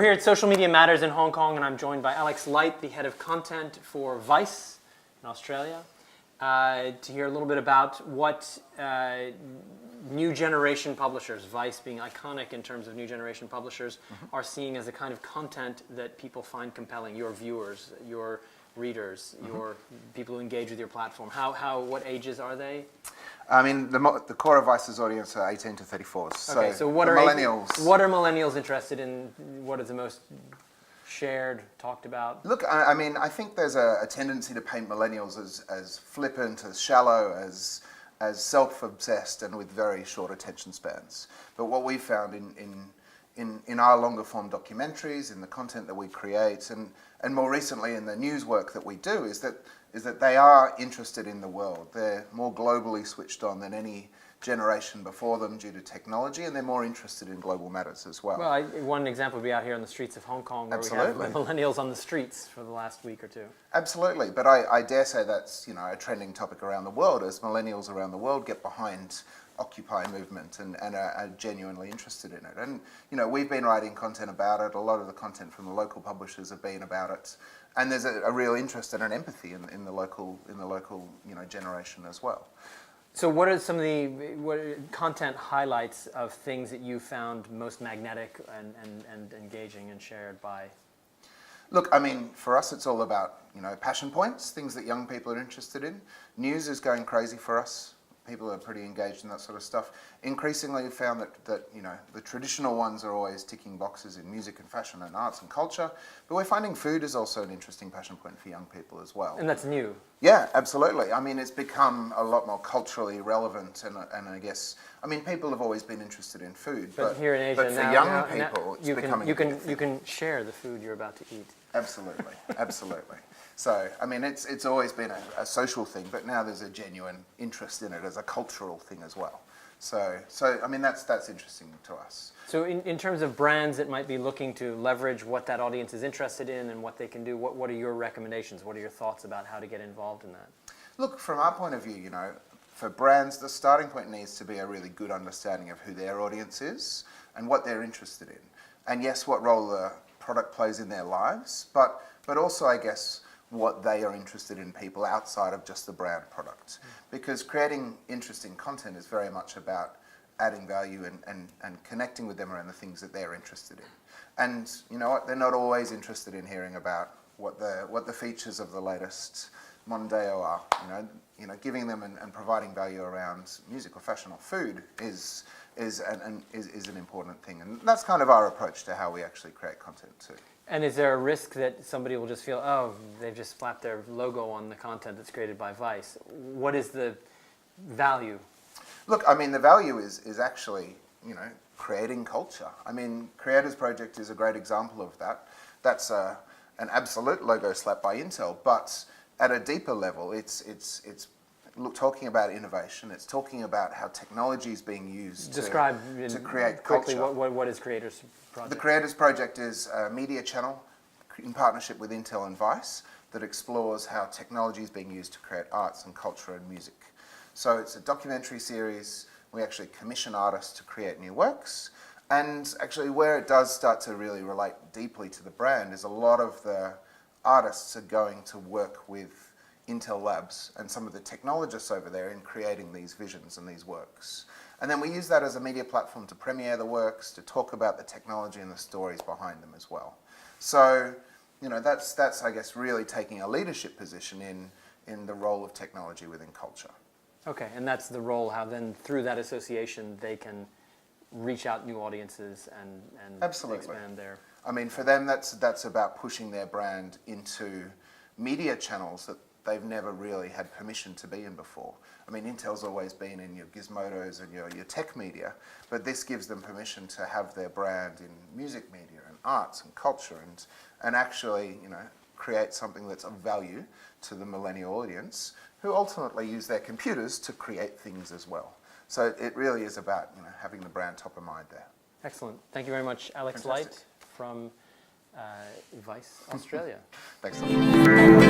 here at Social Media Matters in Hong Kong, and I'm joined by Alex Light, the head of content for Vice in Australia, to hear a little bit about what new generation publishers, Vice being iconic in terms of new generation publishers, are seeing as the kind of content that people find compelling, your viewers, your readers, your people who engage with your platform. What ages are they? I mean, the core of Vice's audience are 18 to 34s. Okay, so what are millennials? What are millennials interested in? What is the most shared, talked about? Look, I mean, I think there's a tendency to paint millennials as flippant, as shallow, as self-obsessed, and with very short attention spans. But what we found in our longer form documentaries, in the content that we create, and more recently in the news work that we do, is that they are interested in the world. They're more globally switched on than any generation before them due to technology, and they're more interested in global matters as well. Well, one example would be out here on the streets of Hong Kong, where we have millennials on the streets for the last week or two. Absolutely, but I dare say that's a trending topic around the world as millennials around the world get behind Occupy movement and are genuinely interested in it. And we've been writing content about it. A lot of the content from the local publishers have been about it, and there's a real interest and an empathy in the local generation as well. So what are some of the content highlights of things that you found most magnetic and engaging and shared by? Look, I mean, for us it's all about passion points, things that young people are interested in. News is going crazy for us. People are pretty engaged in that sort of stuff. Increasingly, we've found that the traditional ones are always ticking boxes in music and fashion and arts and culture, but we're finding food is also an interesting passion point for young people as well. And that's new. Yeah, absolutely. I mean, it's become a lot more culturally relevant, and I guess, I mean, people have always been interested in food, but here in Asia but for now, young people, it's becoming you can share the food you're about to eat. Absolutely, absolutely. So, I mean, it's always been a social thing, but now there's a genuine interest in it as a cultural thing as well. So I mean, that's interesting to us. So in terms of brands that might be looking to leverage what that audience is interested in and what they can do, what are your recommendations? What are your thoughts about how to get involved in that? Look, from our point of view, for brands, the starting point needs to be a really good understanding of who their audience is and what they're interested in. And yes, what role the product plays in their lives, but also, I guess, what they are interested in people outside of just the brand product. Because creating interesting content is very much about adding value and connecting with them around the things that they're interested in. And you know what, they're not always interested in hearing about what the features of the latest Mondeo are. Giving them and providing value around music or fashion or food is an important thing. And that's kind of our approach to how we actually create content too. And is there a risk that somebody will just feel, oh, they've just slapped their logo on the content that's created by Vice? What is the value? Look, I mean, the value is actually, creating culture. I mean, Creators Project is a great example of that. That's an absolute logo slap by Intel, but at a deeper level, it's talking about innovation. It's talking about how technology is being used to create quickly culture. What is Creators Project? The Creators Project is a media channel in partnership with Intel and Vice that explores how technology is being used to create arts and culture and music. So it's a documentary series. We actually commission artists to create new works. And actually where it does start to really relate deeply to the brand is a lot of the artists are going to work with Intel Labs and some of the technologists over there in creating these visions and these works. And then we use that as a media platform to premiere the works, to talk about the technology and the stories behind them as well. So, that's I guess really taking a leadership position in the role of technology within culture. Okay, and that's the role, how then through that association they can reach out new audiences and Absolutely. Expand their... I mean, for them that's about pushing their brand into media channels that they've never really had permission to be in before. I mean, Intel's always been in your gizmodos and your tech media, but this gives them permission to have their brand in music media and arts and culture and actually, create something that's of value to the millennial audience who ultimately use their computers to create things as well. So it really is about, having the brand top of mind there. Excellent. Thank you very much, Alex Light from Vice Australia. Thanks so much.